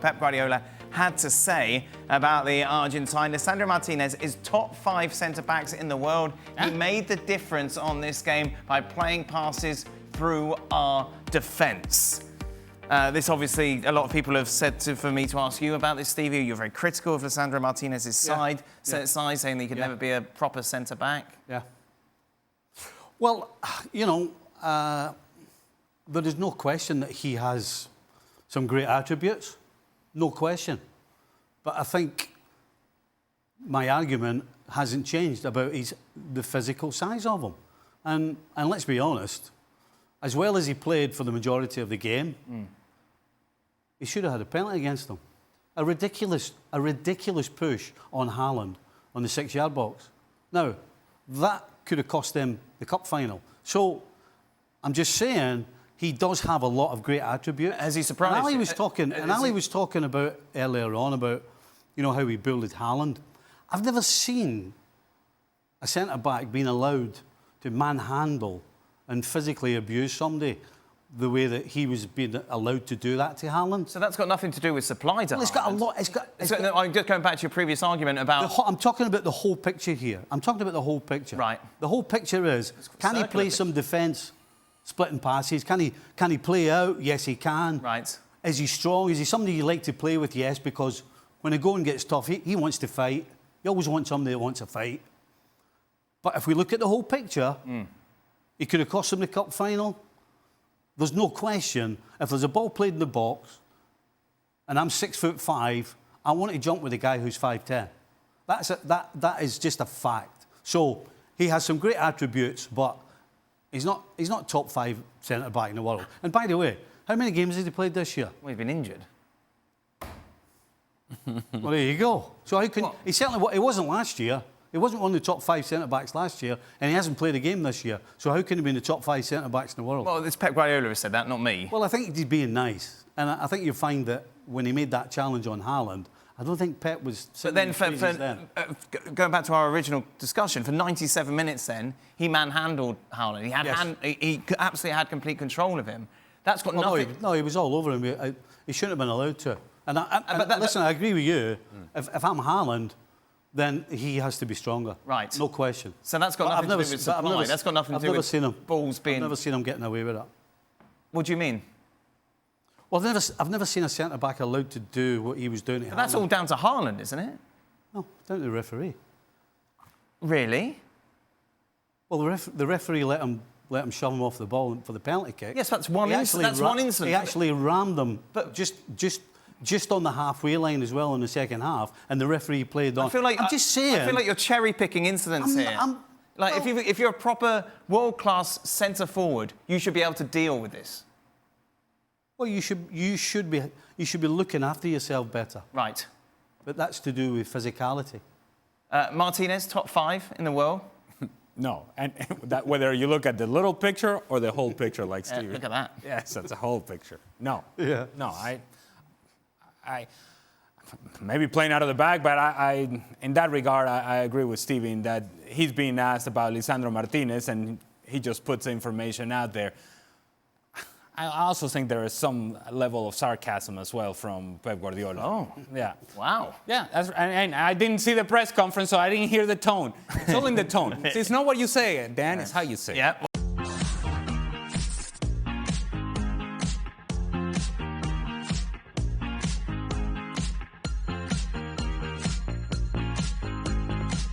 what Pep Guardiola had to say about the Argentine. Lisandro Martinez is top 5 centre-backs in the world. He made the difference on this game by playing passes through our defence. This obviously, a lot of people have said for me to ask you about this, Stevie. You're very critical of Lisandro Martinez's side, saying that he could never be a proper centre-back. Yeah. Well, you know, there is no question that he has some great attributes. No question. But I think my argument hasn't changed about the physical size of him. And let's be honest, as well as he played for the majority of the game, he should have had a penalty against him. A ridiculous push on Haaland on the 6-yard box. Now, that could have cost them the cup final. So, I'm just saying, he does have a lot of great attributes. Has he surprised you? Ali was talking about earlier on about, you know, how he bullied Haaland. I've never seen a centre-back being allowed to manhandle and physically abuse somebody the way that he was being allowed to do that to Haaland. So that's got nothing to do with supply to Well, it's got a lot. I'm just going back to your previous argument about... I'm talking about the whole picture here. I'm talking about the whole picture. Right. The whole picture is, can he play some defence, splitting passes? Can he play out? Yes, he can. Right. Is he strong? Is he somebody you like to play with? Yes, because when the going gets tough, he wants to fight. You always want somebody that wants to fight. But if we look at the whole picture, he could have cost him the cup final. There's no question, if there's a ball played in the box and I'm 6'5", I want to jump with a guy who's 5'10". That is just a fact. So he has some great attributes, but he's not top 5 centre-back in the world. And by the way, how many games has he played this year? Well, he's been injured. Well, there you go. So how can he certainly? He wasn't last year. He wasn't one of the top 5 centre-backs last year, and he hasn't played a game this year. So how can he be in the top 5 centre-backs in the world? Well, it's Pep Guardiola who said that, not me. Well, I think he's being nice. And I think you'll find that when he made that challenge on Haaland, I don't think Pep was... But then, going back to our original discussion, for 97 minutes then, he manhandled Haaland. He absolutely had complete control of him. That's got nothing... No, he was all over him. He shouldn't have been allowed to. Listen, I agree with you. If I'm Haaland, then he has to be stronger. Right. No question. So that's got nothing to do with supply. That's got nothing to do with balls being... I've never seen him getting away with that. What do you mean? Well, I've never seen a centre-back allowed to do what he was doing to Haaland. That's all down to Haaland, isn't it? No, down to the referee. Really? Well, the referee let him shove him off the ball for the penalty kick. Yes, that's one incident. He actually rammed him, but just on the halfway line as well in the second half, and the referee played on. I'm just saying. I feel like you're cherry-picking incidents here. If you're a proper world-class centre-forward, you should be able to deal with this. Well, you should be looking after yourself better. Right. But that's to do with physicality. Martinez, top 5 in the world? No, and that, whether you look at the little picture or the whole picture, like Steve. Look at that. Yes, that's a whole picture. No. Yeah. No, I maybe playing out of the bag, but I in that regard, I agree with Stevie in that he's being asked about Lisandro Martinez, and he just puts information out there. I also think there is some level of sarcasm as well from Pep Guardiola. Oh. Yeah. Wow. Yeah, and I didn't see the press conference, so I didn't hear the tone. It's all in the tone. It's not what you say, Dan, it's how you say it. Yeah.